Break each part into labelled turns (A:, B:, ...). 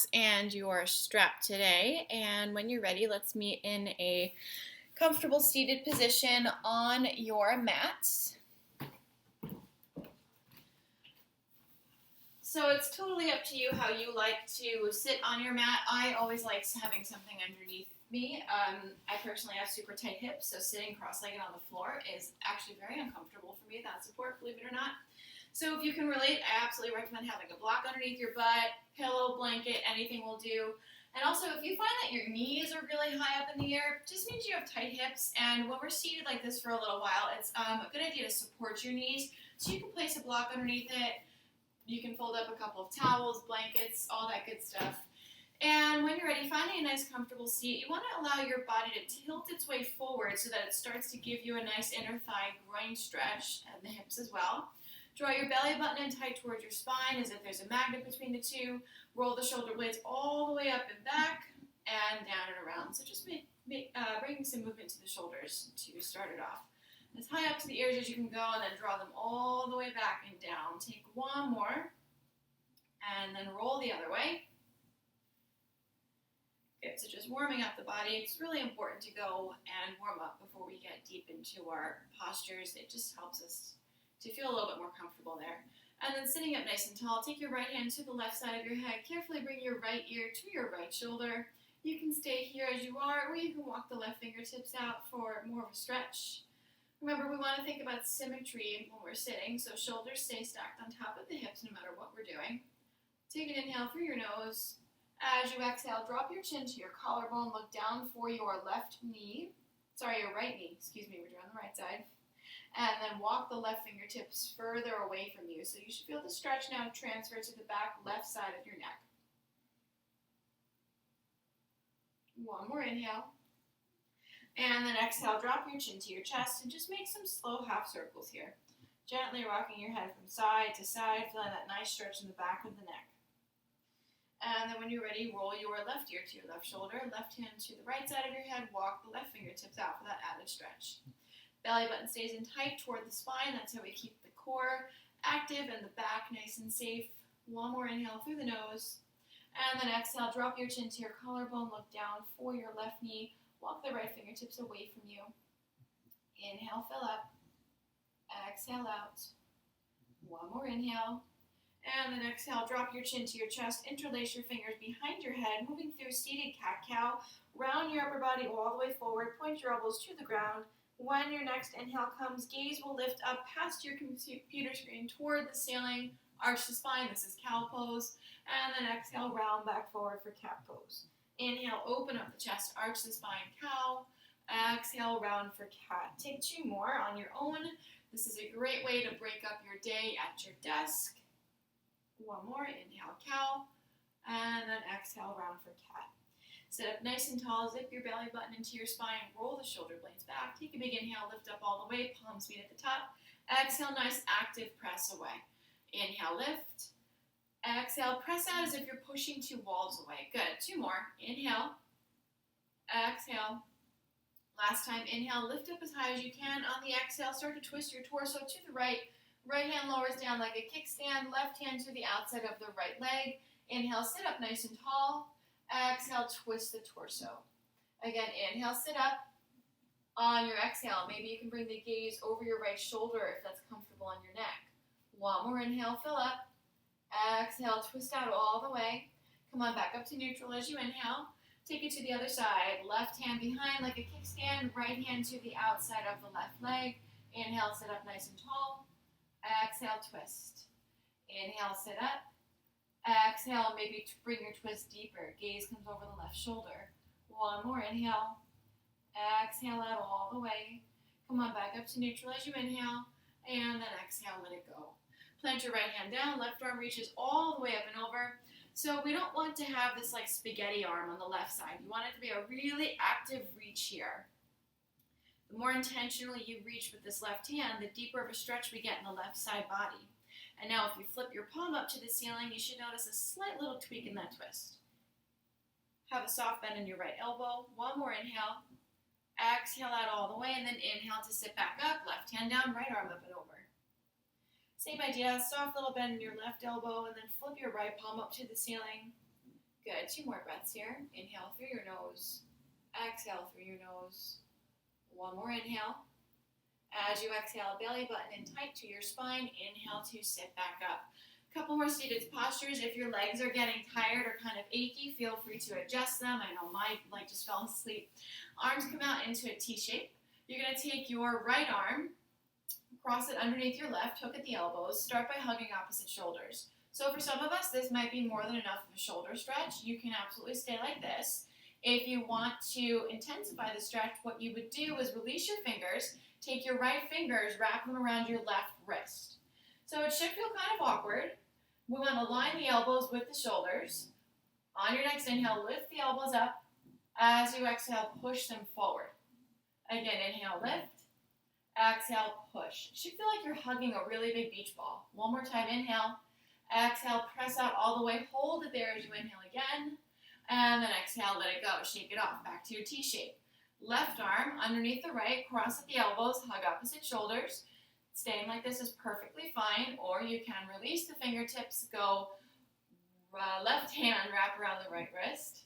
A: blocks and your strap today. And when you're ready, let's meet in a comfortable seated position on your mat. So it's totally up to you how you like to sit on your mat. I always like having something underneath me. I personally have super tight hips, so sitting cross-legged on the floor is actually very uncomfortable for me, that support, believe it or not. So if you can relate, I absolutely recommend having a block underneath your butt, pillow, blanket, anything will do. And also, if you find that your knees are really high up in the air, it just means you have tight hips. And when we're seated like this for a little while, it's a good idea to support your knees. So you can place a block underneath it. You can fold up a couple of towels, blankets, all that good stuff. And when you're ready, finding a nice comfortable seat, you want to allow your body to tilt its way forward so that it starts to give you a nice inner thigh groin stretch and the hips as well. Draw your belly button in tight towards your spine as if there's a magnet between the two. Roll the shoulder blades all the way up and back and down and around. So just bringing some movement to the shoulders to start it off. As high up to the ears as you can go, and then draw them all the way back and down. Take one more, and then roll the other way. Good, so just warming up the body. It's really important to go and warm up before we get deep into our postures. It just helps us to feel a little bit more comfortable there. And then sitting up nice and tall, take your right hand to the left side of your head. Carefully bring your right ear to your right shoulder. You can stay here as you are, or you can walk the left fingertips out for more of a stretch. Remember, we want to think about symmetry when we're sitting, so shoulders stay stacked on top of the hips no matter what we're doing. Take an inhale through your nose. As you exhale, drop your chin to your collarbone. Look down for your your right knee. We're doing the right side. And then walk the left fingertips further away from you. So you should feel the stretch now transfer to the back left side of your neck. One more inhale. And then exhale, drop your chin to your chest and just make some slow half circles here. Gently rocking your head from side to side, feeling that nice stretch in the back of the neck. And then when you're ready, roll your left ear to your left shoulder, left hand to the right side of your head, walk the left fingertips out for that added stretch. Belly button stays in tight toward the spine. That's how we keep the core active and the back nice and safe. One more inhale through the nose. And then exhale, drop your chin to your collarbone, look down for your left knee. Walk the right fingertips away from you. Inhale, fill up. Exhale out. One more inhale. And then exhale, drop your chin to your chest. Interlace your fingers behind your head, moving through seated cat-cow. Round your upper body all the way forward. Point your elbows to the ground. When your next inhale comes, gaze will lift up past your computer screen toward the ceiling. Arch the spine. This is cow pose. And then exhale, round back forward for cat pose. Inhale, open up the chest, arch the spine, cow. Exhale, round for cat. Take two more on your own. This is a great way to break up your day at your desk. One more, inhale, cow. And then exhale, round for cat. Sit up nice and tall, zip your belly button into your spine, roll the shoulder blades back. Take a big inhale, lift up all the way, palms meet at the top. Exhale, nice active press away. Inhale, lift. Exhale, press out as if you're pushing two walls away. Good. Two more. Inhale. Exhale. Last time, inhale, lift up as high as you can. On the exhale, start to twist your torso to the right. Right hand lowers down like a kickstand. Left hand to the outside of the right leg. Inhale, sit up nice and tall. Exhale, twist the torso. Again, inhale, sit up. On your exhale, maybe you can bring the gaze over your right shoulder if that's comfortable on your neck. One more inhale, fill up. Exhale, twist out all the way. Come on back up to neutral as you inhale. Take it to the other side. Left hand behind like a kickstand. Right hand to the outside of the left leg. Inhale, sit up nice and tall. Exhale, twist. Inhale, sit up. Exhale, maybe bring your twist deeper. Gaze comes over the left shoulder. One more inhale. Exhale out all the way. Come on back up to neutral as you inhale. And then exhale, let it go. Plant your right hand down, left arm reaches all the way up and over. So we don't want to have this like spaghetti arm on the left side. You want it to be a really active reach here. The more intentionally you reach with this left hand, the deeper of a stretch we get in the left side body. And now if you flip your palm up to the ceiling, you should notice a slight little tweak in that twist. Have a soft bend in your right elbow. One more inhale. Exhale out all the way, and then inhale to sit back up. Left hand down, right arm up and over. Same idea, soft little bend in your left elbow, and then flip your right palm up to the ceiling. Good. 2 more breaths here. Inhale through your nose. Exhale through your nose. 1 more inhale. As you exhale, belly button in tight to your spine. Inhale to sit back up. Couple more seated postures. If your legs are getting tired or kind of achy, feel free to adjust them. I know my leg just fell asleep. Arms come out into a T shape. You're going to take your right arm, cross it underneath your left, hook at the elbows. Start by hugging opposite shoulders. So for some of us, this might be more than enough of a shoulder stretch. You can absolutely stay like this. If you want to intensify the stretch, what you would do is release your fingers, take your right fingers, wrap them around your left wrist. So it should feel kind of awkward. We want to line the elbows with the shoulders. On your next inhale, lift the elbows up. As you exhale, push them forward. Again, inhale, lift. Exhale, push. It should feel like you're hugging a really big beach ball. One more time, inhale. Exhale, press out all the way. Hold it there as you inhale again. And then exhale, let it go. Shake it off. Back to your T shape. Left arm underneath the right. Cross at the elbows. Hug opposite shoulders. Staying like this is perfectly fine. Or you can release the fingertips. Go left hand, wrap around the right wrist.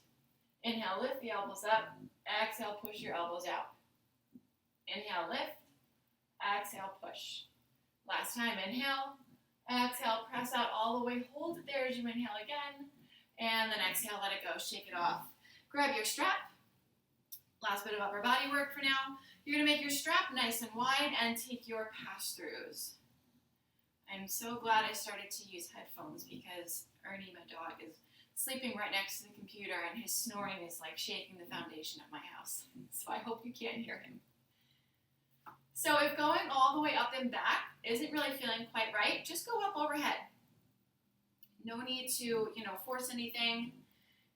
A: Inhale, lift the elbows up. Exhale, push your elbows out. Inhale, lift. Exhale, push. Last time, inhale. Exhale, press out all the way. Hold it there as you inhale again. And then exhale, let it go. Shake it off. Grab your strap. Last bit of upper body work for now. You're going to make your strap nice and wide and take your pass-throughs. I'm so glad I started to use headphones because Ernie, my dog, is sleeping right next to the computer and his snoring is like shaking the foundation of my house. So I hope you can't hear him. So if going all the way up and back isn't really feeling quite right, just go up overhead. No need to, force anything.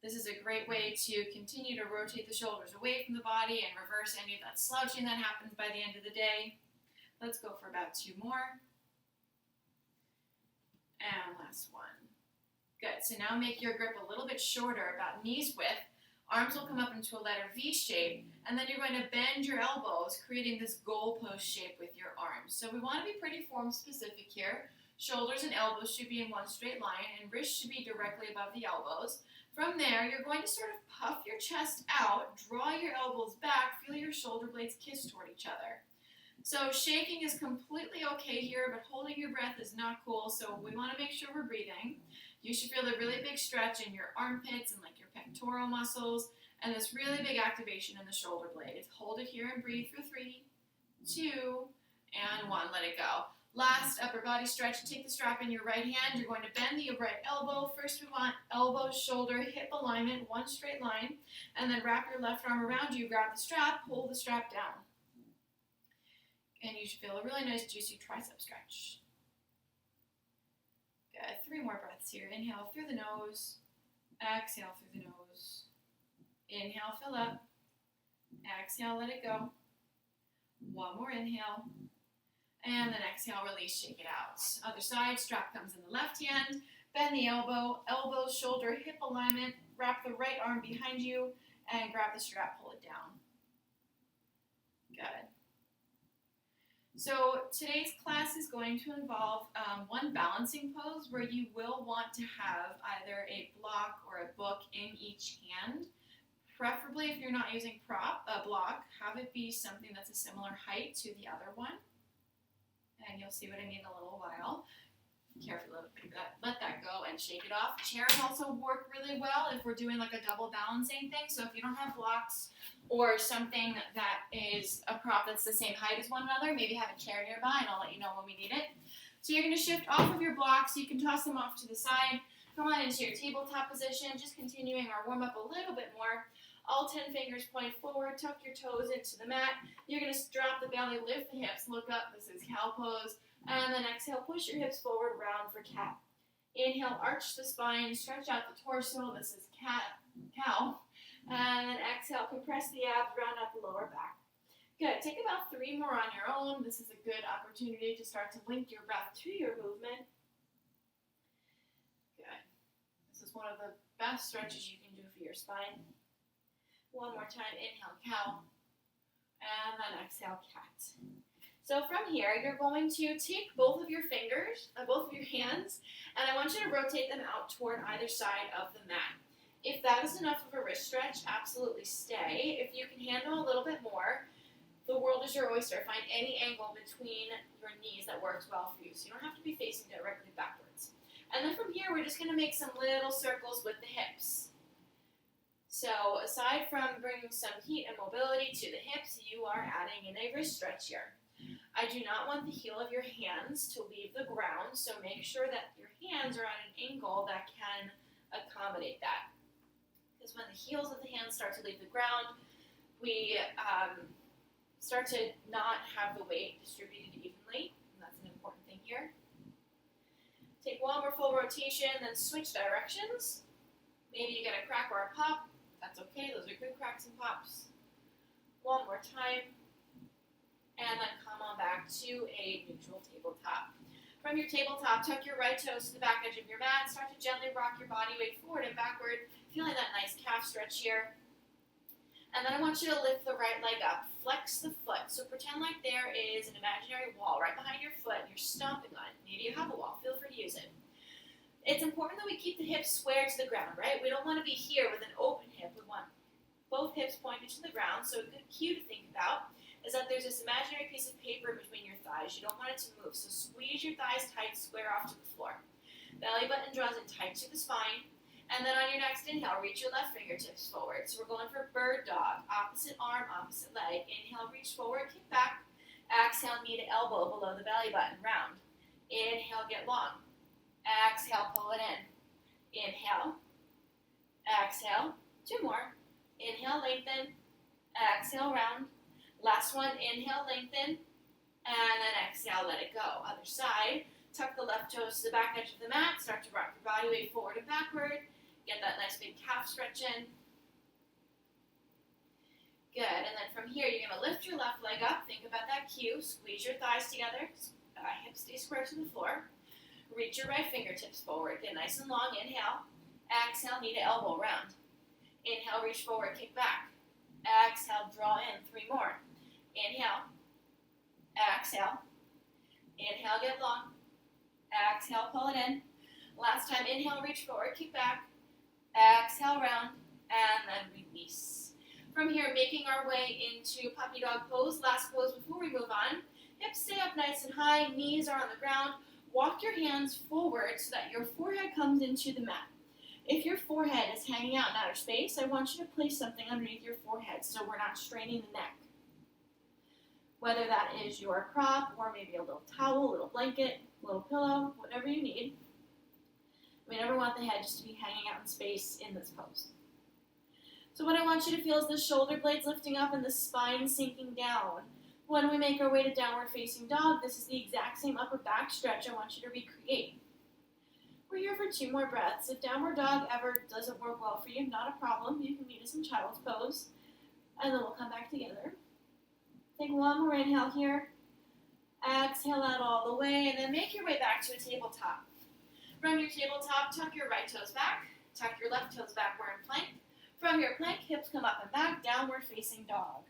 A: This is a great way to continue to rotate the shoulders away from the body and reverse any of that slouching that happens by the end of the day. Let's go for about 2 more. And last one. Good. So now make your grip a little bit shorter, about knees width. Arms will come up into a letter V shape, and then you're going to bend your elbows, creating this goalpost shape with your arms. So we want to be pretty form specific here. Shoulders and elbows should be in one straight line, and wrists should be directly above the elbows. From there, you're going to sort of puff your chest out, draw your elbows back, feel your shoulder blades kiss toward each other. So shaking is completely okay here, but holding your breath is not cool, so we want to make sure we're breathing. You should feel a really big stretch in your armpits and like your pectoral muscles, and this really big activation in the shoulder blades. Hold it here and breathe for 3, 2, and 1. Let it go. Last upper body stretch. Take the strap in your right hand. You're going to bend the right elbow. First we want elbow, shoulder, hip alignment, one straight line, and then wrap your left arm around you. Grab the strap, pull the strap down. And you should feel a really nice juicy tricep stretch. Good. 3 more breaths here. Inhale through the nose. Exhale through the nose. Inhale, fill up. Exhale, let it go. 1 more inhale. And then exhale, release, shake it out. Other side, strap comes in the left hand. Bend the elbow, elbow, shoulder, hip alignment. Wrap the right arm behind you and grab the strap, pull it down. Good. So today's class is going to involve one balancing pose where you will want to have either a block or a book in each hand. Preferably, if you're not using a block, have it be something that's a similar height to the other one. And you'll see what I mean in a little while. Carefully let that go and shake it off. Chairs also work really well if we're doing like a double balancing thing. So if you don't have blocks or something that is a prop that's the same height as one another, maybe have a chair nearby and I'll let you know when we need it. So you're going to shift off of your blocks. You can toss them off to the side. Come on into your tabletop position. Just continuing our warm up a little bit more. All 10 fingers point forward. Tuck your toes into the mat. You're going to drop the belly, lift the hips, look up. This is cow pose. And then exhale, push your hips forward, round for cat. Inhale, arch the spine, stretch out the torso. This is cow. And then exhale, compress the abs, round out the lower back. Good. Take about 3 more on your own. This is a good opportunity to start to link your breath to your movement. Good. This is one of the best stretches you can do for your spine. 1 more time, inhale, cow, and then exhale, cat. So from here, you're going to take both of your fingers, both of your hands, and I want you to rotate them out toward either side of the mat. If that is enough of a wrist stretch, absolutely stay. If you can handle a little bit more, the world is your oyster. Find any angle between your knees that works well for you. So you don't have to be facing directly backwards. And then from here, we're just going to make some little circles with the hips. So aside from bringing some heat and mobility to the hips, you are adding in a wrist stretch here. I do not want the heel of your hands to leave the ground, so make sure that your hands are at an angle that can accommodate that. Because when the heels of the hands start to leave the ground, we start to not have the weight distributed evenly, and that's an important thing here. Take one more full rotation, then switch directions. Maybe you get a crack or a pop. That's okay, those are good cracks and pops. One more time. And then come on back to a neutral tabletop. From your tabletop, tuck your right toes to the back edge of your mat. Start to gently rock your body weight forward and backward, feeling that nice calf stretch here. And then I want you to lift the right leg up. Flex the foot. So pretend like there is an imaginary wall right behind your foot and you're stomping on it. Maybe you have a wall. Feel free to use it. It's important that we keep the hips square to the ground, right? We don't want to be here with an open hip. We want both hips pointed to the ground. So a good cue to think about is that there's this imaginary piece of paper between your thighs. You don't want it to move. So squeeze your thighs tight, square off to the floor. Belly button draws in tight to the spine. And then on your next inhale, reach your left fingertips forward. So we're going for bird dog. Opposite arm, opposite leg. Inhale, reach forward, kick back. Exhale, knee to elbow below the belly button, round. Inhale, get long. Exhale, pull it in. Inhale. Exhale. Two more. Inhale, lengthen. Exhale, round. Last one, inhale, lengthen. And then exhale, let it go. Other side. Tuck the left toes to the back edge of the mat. Start to rock your body weight forward and backward. Get that nice big calf stretch in. Good. And then from here, you're going to lift your left leg up. Think about that cue. Squeeze your thighs together. Hips stay square to the floor. Reach your right fingertips forward. Get nice and long. Inhale. Exhale, knee to elbow, round. Inhale, reach forward, kick back. Exhale, draw in. Three more. Inhale. Exhale. Inhale, get long. Exhale, pull it in. Last time, inhale, reach forward, kick back. Exhale, round, and then release. From here, making our way into puppy dog pose. Last pose before we move on. Hips stay up nice and high, knees are on the ground. Walk your hands forward so that your forehead comes into the mat. If your forehead is hanging out in outer space, I want you to place something underneath your forehead so we're not straining the neck. Whether that is your prop or maybe a little towel, a little blanket, a little pillow, whatever you need. We never want the head just to be hanging out in space in this pose. So what I want you to feel is the shoulder blades lifting up and the spine sinking down. When we make our way to downward facing dog, this is the exact same upper back stretch I want you to recreate. We're here for 2 more breaths. If downward dog ever doesn't work well for you, not a problem. You can meet us in child's pose, and then we'll come back together. Take one more inhale here. Exhale out all the way, and then make your way back to a tabletop. From your tabletop, tuck your right toes back. Tuck your left toes back, we're in plank. From your plank, hips come up and back, downward facing dog.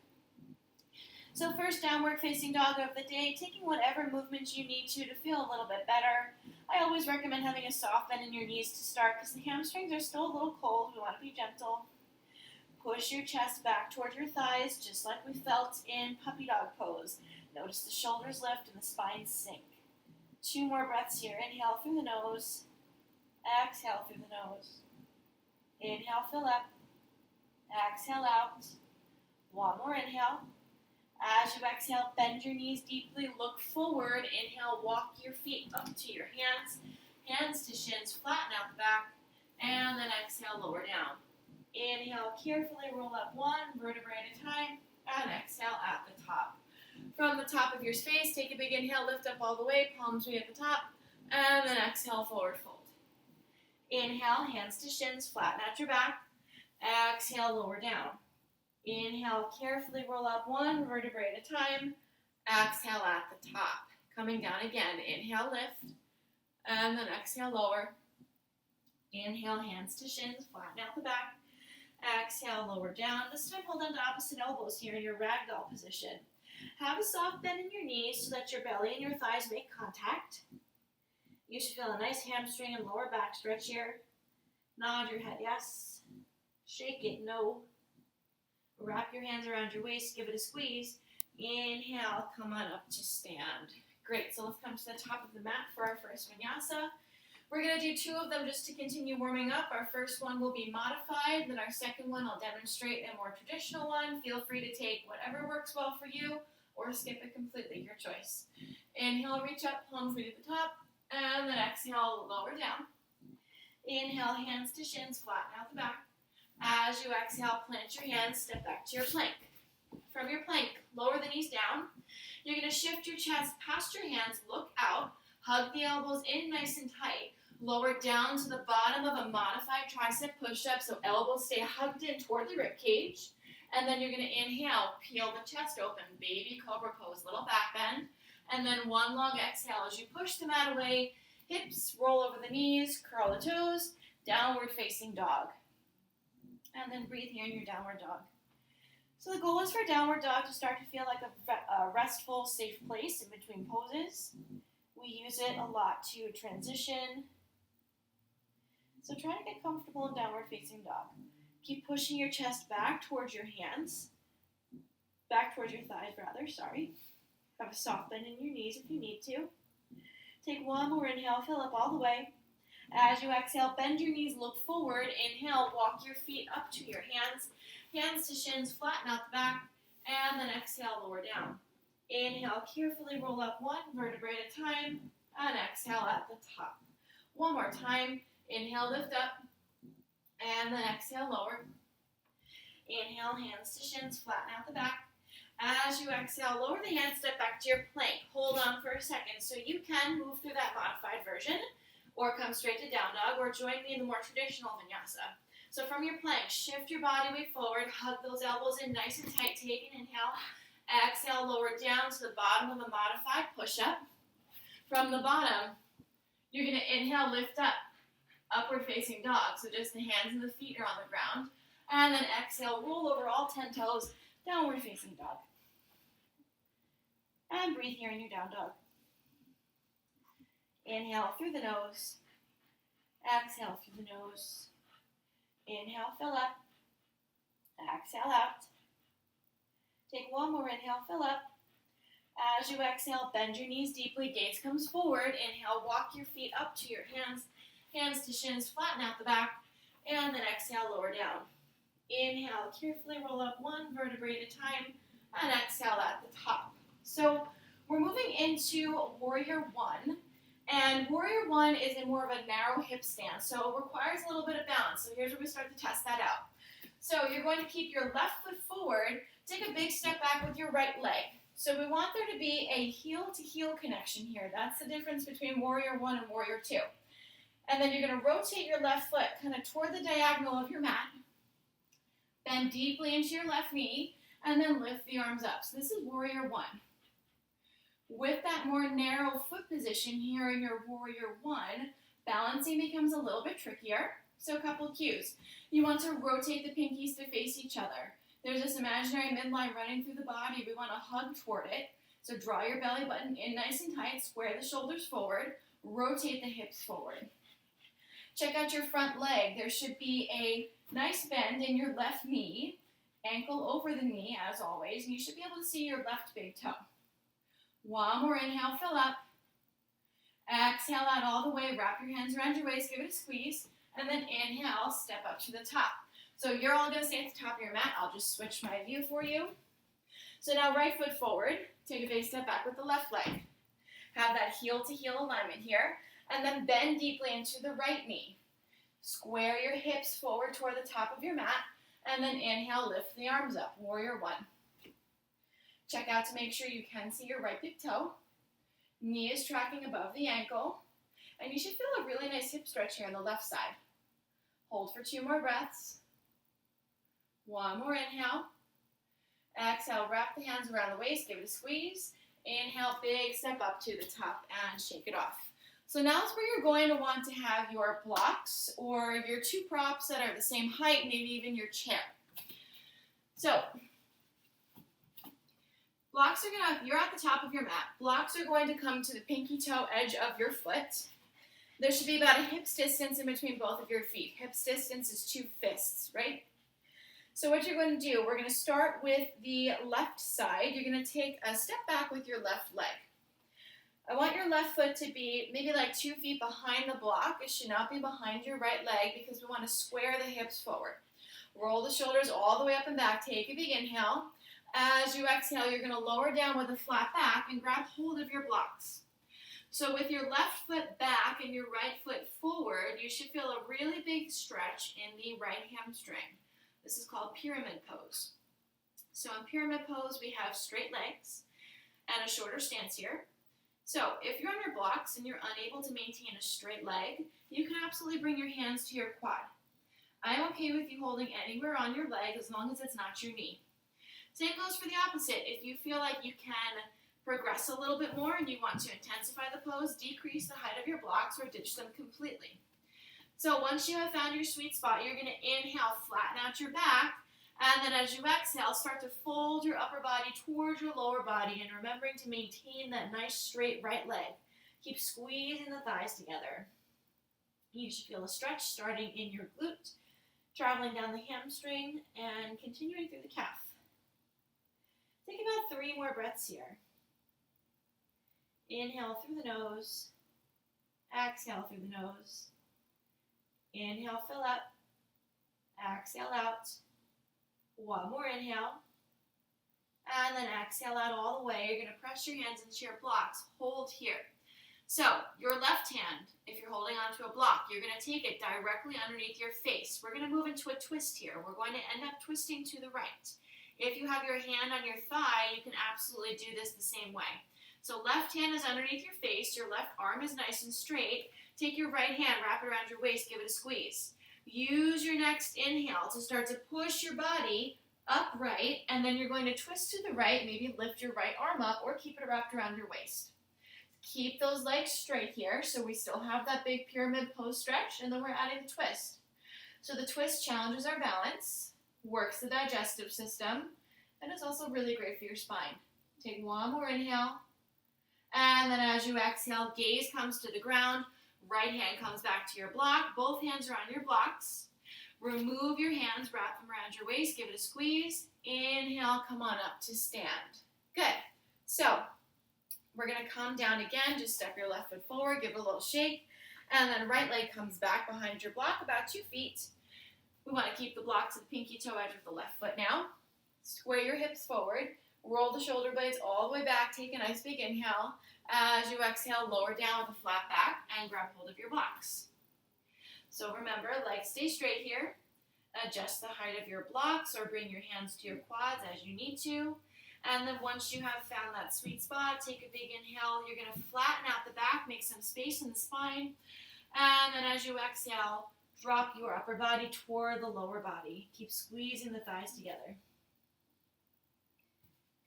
A: So first downward facing dog of the day, taking whatever movements you need to feel a little bit better. I always recommend having a soft bend in your knees to start because the hamstrings are still a little cold. We want to be gentle. Push your chest back toward your thighs, just like we felt in puppy dog pose. Notice the shoulders lift and the spine sink. 2 more breaths here. Inhale through the nose. Exhale through the nose. Inhale, fill up. Exhale out. One more inhale. As you exhale, bend your knees deeply, look forward. Inhale, walk your feet up to your hands. Hands to shins, flatten out the back. And then exhale, lower down. Inhale, carefully roll up 1 vertebrae at a time. And exhale at the top. From the top of your space, take a big inhale, lift up all the way, palms way at the top. And then exhale, forward fold. Inhale, hands to shins, flatten out your back. Exhale, lower down. Inhale, carefully roll up 1 vertebrae at a time. Exhale at the top. Coming down again. Inhale, lift. And then exhale, lower. Inhale, hands to shins, flatten out the back. Exhale, lower down. This time, hold on to opposite elbows here in your ragdoll position. Have a soft bend in your knees so that your belly and your thighs make contact. You should feel a nice hamstring and lower back stretch here. Nod your head yes. Shake it, no. Wrap your hands around your waist, give it a squeeze. Inhale, come on up to stand. Great, so let's come to the top of the mat for our first vinyasa. We're going to do 2 of them just to continue warming up. Our first one will be modified, then our second one I'll demonstrate a more traditional one. Feel free to take whatever works well for you or skip it completely, your choice. Inhale, reach up, palms to the top, and then exhale, lower down. Inhale, hands to shins, flatten out the back. As you exhale, plant your hands, step back to your plank. From your plank, lower the knees down. You're going to shift your chest past your hands, look out, hug the elbows in nice and tight. Lower down to the bottom of a modified tricep push-up, so elbows stay hugged in toward the rib cage. And then you're going to inhale, peel the chest open, baby cobra pose, little back bend. And then one long exhale as you push the mat away, hips roll over the knees, curl the toes, downward facing dog. And then breathe here in your downward dog. So the goal is for downward dog to start to feel like a restful, safe place in between poses. We use it a lot to transition. So try to get comfortable in downward facing dog. Keep pushing your chest back towards your hands. Back towards your thighs, rather, sorry. Have a soft bend in your knees if you need to. Take one more inhale, fill up all the way. As you exhale, bend your knees, look forward. Inhale, walk your feet up to your hands. Hands to shins, flatten out the back. And then exhale, lower down. Inhale, carefully roll up 1 vertebrae at a time. And exhale at the top. One more time. Inhale, lift up. And then exhale, lower. Inhale, hands to shins, flatten out the back. As you exhale, lower the hands, step back to your plank. Hold on for a second. So you can move through that modified version, or come straight to down dog, or join me in the more traditional vinyasa. So from your plank, shift your body weight forward, hug those elbows in nice and tight, take an inhale. Exhale, lower down to the bottom of a modified push-up. From the bottom, you're going to inhale, lift up, upward facing dog. So just the hands and the feet are on the ground. And then exhale, roll over all 10 toes, downward facing dog. And breathe here in your down dog. Inhale through the nose. Exhale through the nose. Inhale, fill up. Exhale out. Take one more inhale, fill up. As you exhale, bend your knees deeply, gaze comes forward. Inhale, walk your feet up to your hands. Hands to shins, flatten out the back. And then exhale, lower down. Inhale, carefully roll up 1 vertebrae at a time. And exhale at the top. So we're moving into Warrior 1. And Warrior 1 is in more of a narrow hip stance, so it requires a little bit of balance. So here's where we start to test that out. So you're going to keep your left foot forward, take a big step back with your right leg. So we want there to be a heel-to-heel connection here. That's the difference between Warrior 1 and Warrior 2. And then you're going to rotate your left foot kind of toward the diagonal of your mat. Bend deeply into your left knee, and then lift the arms up. So this is Warrior 1. With that more narrow foot position here in your Warrior 1, balancing becomes a little bit trickier. So a couple cues. You want to rotate the pinkies to face each other. There's this imaginary midline running through the body. We want to hug toward it. So draw your belly button in nice and tight, square the shoulders forward, rotate the hips forward. Check out your front leg. There should be a nice bend in your left knee, ankle over the knee as always, and you should be able to see your left big toe. One more inhale, fill up. Exhale out all the way, wrap your hands around your waist, give it a squeeze, and then inhale, step up to the top. So you're all going to stay at the top of your mat. I'll just switch my view for you. So now right foot forward, take a big step back with the left leg. Have that heel-to-heel alignment here, and then bend deeply into the right knee. Square your hips forward toward the top of your mat, and then inhale, lift the arms up, Warrior 1. Check out to make sure you can see your right big toe. Knee is tracking above the ankle, and you should feel a really nice hip stretch here on the left side. Hold for 2 more breaths. One more inhale. Exhale, wrap the hands around the waist, give it a squeeze. Inhale, big step up to the top and shake it off. So now is where you're going to want to have your blocks or your 2 props that are the same height, maybe even your chair. So blocks are going to, you're at the top of your mat. Blocks are going to come to the pinky toe edge of your foot. There should be about a hip's distance in between both of your feet. Hip's distance is 2 fists, right? So what you're going to do, we're going to start with the left side. You're going to take a step back with your left leg. I want your left foot to be maybe like 2 feet behind the block. It should not be behind your right leg because we want to square the hips forward. Roll the shoulders all the way up and back. Take a big inhale. As you exhale, you're going to lower down with a flat back and grab hold of your blocks. So with your left foot back and your right foot forward, you should feel a really big stretch in the right hamstring. This is called pyramid pose. So in pyramid pose, we have straight legs and a shorter stance here. So if you're on your blocks and you're unable to maintain a straight leg, you can absolutely bring your hands to your quad. I'm okay with you holding anywhere on your leg as long as it's not your knee. Same goes for the opposite. If you feel like you can progress a little bit more and you want to intensify the pose, decrease the height of your blocks or ditch them completely. So once you have found your sweet spot, you're going to inhale, flatten out your back, and then as you exhale, start to fold your upper body towards your lower body and remembering to maintain that nice straight right leg. Keep squeezing the thighs together. You should feel a stretch starting in your glute, traveling down the hamstring, and continuing through the calf. Take about 3 more breaths here. Inhale through the nose. Exhale through the nose. Inhale, fill up. Exhale out. 1 more inhale. And then exhale out all the way. You're going to press your hands into your blocks. Hold here. So your left hand, if you're holding onto a block, you're going to take it directly underneath your face. We're going to move into a twist here. We're going to end up twisting to the right. If you have your hand on your thigh, you can absolutely do this the same way. So left hand is underneath your face. Your left arm is nice and straight. Take your right hand, wrap it around your waist, give it a squeeze. Use your next inhale to start to push your body upright, and then you're going to twist to the right, maybe lift your right arm up or keep it wrapped around your waist. Keep those legs straight here so we still have that big pyramid pose stretch, and then we're adding the twist. So the twist challenges our balance, works the digestive system, and is also really great for your spine. Take 1 more inhale, and then as you exhale, gaze comes to the ground, right hand comes back to your block, both hands are on your blocks. Remove your hands, wrap them around your waist, give it a squeeze. Inhale, come on up to stand. Good. So we're going to come down again, just step your left foot forward, give it a little shake, and then right leg comes back behind your block about 2 feet. We want to keep the block to the pinky toe edge of the left foot now. Square your hips forward, roll the shoulder blades all the way back, take a nice big inhale. As you exhale, lower down with a flat back and grab hold of your blocks. So remember, legs stay straight here. Adjust the height of your blocks or bring your hands to your quads as you need to. And then once you have found that sweet spot, take a big inhale. You're going to flatten out the back, make some space in the spine. And then as you exhale, drop your upper body toward the lower body. Keep squeezing the thighs together.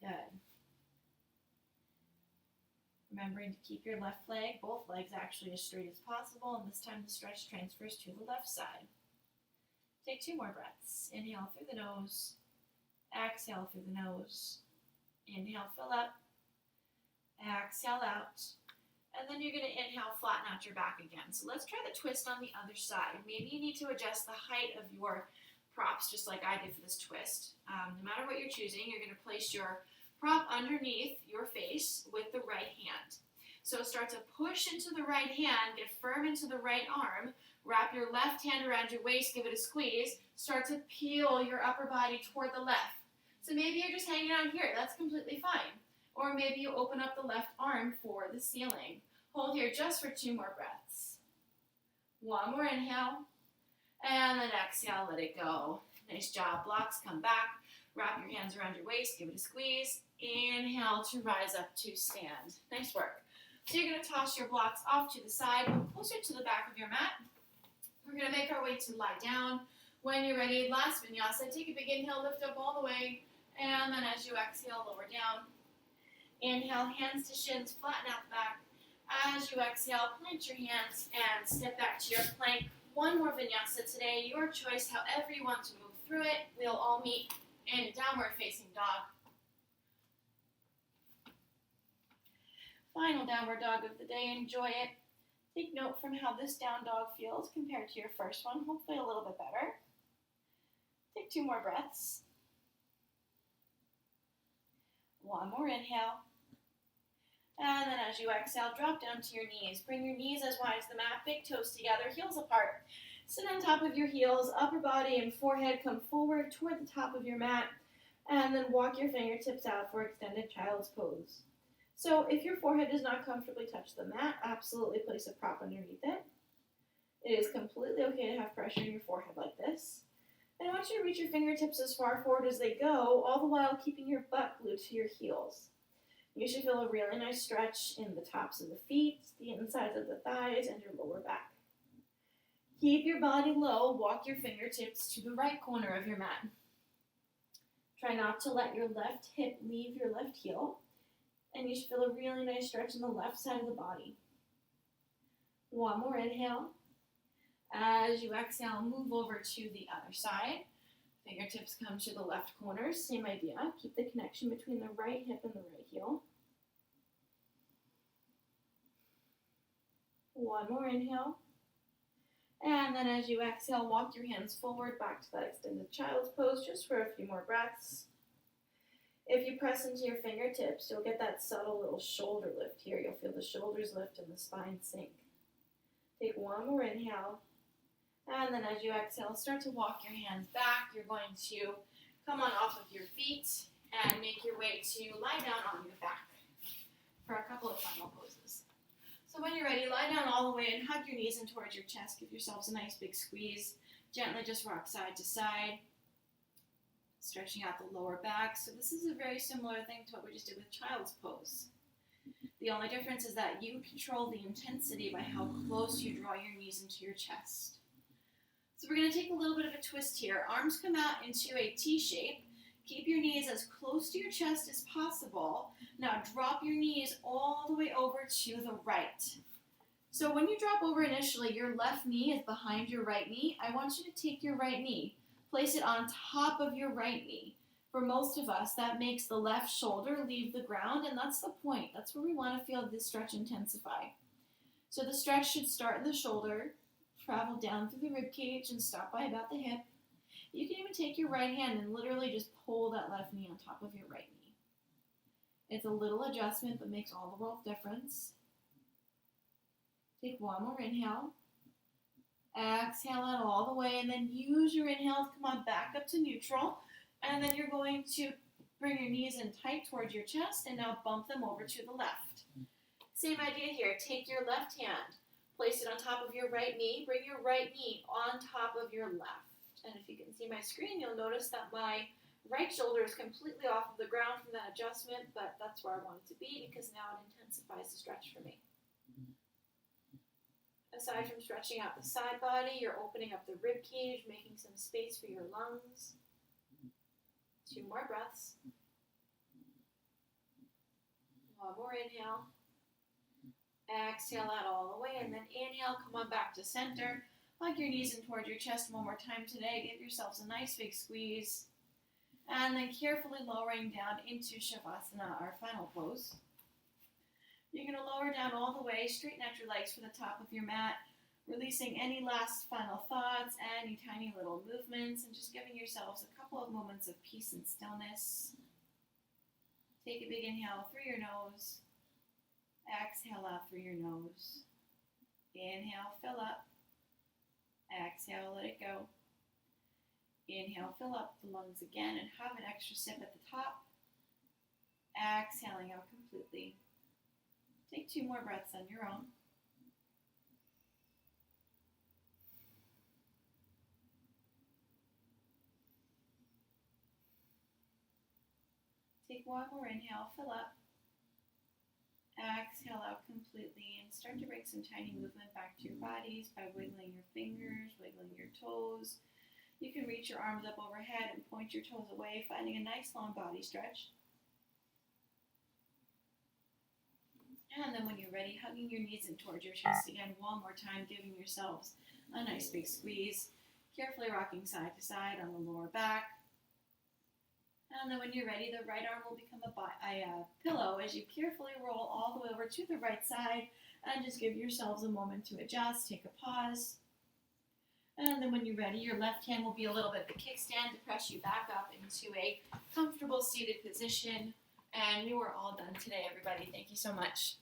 A: Good. Remembering to keep your left leg, both legs actually as straight as possible, and this time the stretch transfers to the left side. Take 2 more breaths. Inhale through the nose. Exhale through the nose. Inhale, fill up. Exhale out. And then you're going to inhale, flatten out your back again. So let's try the twist on the other side. Maybe you need to adjust the height of your props just like I did for this twist. No matter what you're choosing, you're going to place your prop underneath your face with the right hand. So start to push into the right hand, get firm into the right arm, wrap your left hand around your waist, give it a squeeze, start to peel your upper body toward the left. So maybe you're just hanging out here, that's completely fine. Or maybe you open up the left arm for the ceiling. Hold here just for 2 more breaths. 1 more inhale, and then exhale, let it go. Nice job, blocks, come back. Wrap your hands around your waist, give it a squeeze. Inhale to rise up to stand. Nice work. So you're going to toss your blocks off to the side, closer to the back of your mat. We're going to make our way to lie down. When you're ready, last vinyasa, take a big inhale, lift up all the way, and then as you exhale, lower down. Inhale, hands to shins, flatten out the back. As you exhale, plant your hands and step back to your plank. 1 more vinyasa today, your choice, however you want to move through it. We'll all meet in downward facing dog. Final downward dog of the day, enjoy it. Take note from how this down dog feels compared to your first one, hopefully a little bit better. Take 2 more breaths. One more inhale. And then as you exhale, drop down to your knees. Bring your knees as wide as the mat, big toes together, heels apart. Sit on top of your heels, upper body and forehead come forward toward the top of your mat. And then walk your fingertips out for extended child's pose. So if your forehead does not comfortably touch the mat, absolutely place a prop underneath it. It is completely okay to have pressure in your forehead like this. And I want you to reach your fingertips as far forward as they go, all the while keeping your butt glued to your heels. You should feel a really nice stretch in the tops of the feet, the insides of the thighs, and your lower back. Keep your body low, walk your fingertips to the right corner of your mat. Try not to let your left hip leave your left heel, and you should feel a really nice stretch in the left side of the body. One more inhale. As you exhale, move over to the other side. Fingertips come to the left corner, same idea. Keep the connection between the right hip and the right heel. One more inhale. And then as you exhale, walk your hands forward back to that extended child's pose just for a few more breaths. If you press into your fingertips, you'll get that subtle little shoulder lift here. You'll feel the shoulders lift and the spine sink. Take one more inhale. And then as you exhale, start to walk your hands back. You're going to come on off of your feet and make your way to lie down on your back for a couple of final poses. So when you're ready, lie down all the way and hug your knees in towards your chest. Give yourselves a nice big squeeze. Gently just rock side to side, stretching out the lower back. So this is a very similar thing to what we just did with child's pose. The only difference is that you control the intensity by how close you draw your knees into your chest. So we're going to take a little bit of a twist here. Arms come out into a T shape. Keep your knees as close to your chest as possible. Now drop your knees all the way over to the right. So when you drop over initially, your left knee is behind your right knee. I want you to take your right knee, place it on top of your right knee. For most of us, that makes the left shoulder leave the ground, and that's the point. That's where we want to feel this stretch intensify. So the stretch should start in the shoulder, travel down through the rib cage, and stop by about the hip. You can even take your right hand and literally just pull that left knee on top of your right knee. It's a little adjustment, but makes all the world difference. Take one more inhale. Exhale out all the way, and then use your inhale to come on back up to neutral. And then you're going to bring your knees in tight towards your chest, and now bump them over to the left. Same idea here. Take your left hand, place it on top of your right knee, bring your right knee on top of your left. And if you can see my screen, you'll notice that my right shoulder is completely off of the ground from that adjustment, but that's where I want it to be because now it intensifies the stretch for me. Aside from stretching out the side body, you're opening up the rib cage, making some space for your lungs. 2 more breaths. One more inhale. Exhale out all the way, and then inhale, come on back to center. Hug your knees in towards your chest one more time today. Give yourselves a nice big squeeze. And then carefully lowering down into Shavasana, our final pose. You're going to lower down all the way, straighten out your legs for the top of your mat, releasing any last final thoughts, any tiny little movements, and just giving yourselves a couple of moments of peace and stillness. Take a big inhale through your nose. Exhale out through your nose. Inhale, fill up. Exhale, let it go. Inhale, fill up the lungs again and have an extra sip at the top. Exhaling out completely. Take 2 more breaths on your own. Take 1 more inhale, fill up. Exhale out completely and start to bring some tiny movement back to your bodies by wiggling your fingers, wiggling your toes. You can reach your arms up overhead and point your toes away, finding a nice long body stretch. And then when you're ready, hugging your knees in towards your chest again one more time, giving yourselves a nice big squeeze. Carefully rocking side to side on the lower back. And then when you're ready, the right arm will become a pillow as you carefully roll all the way over to the right side and just give yourselves a moment to adjust. Take a pause. And then when you're ready, your left hand will be a little bit the kickstand to press you back up into a comfortable seated position. And we were all done today, everybody. Thank you so much.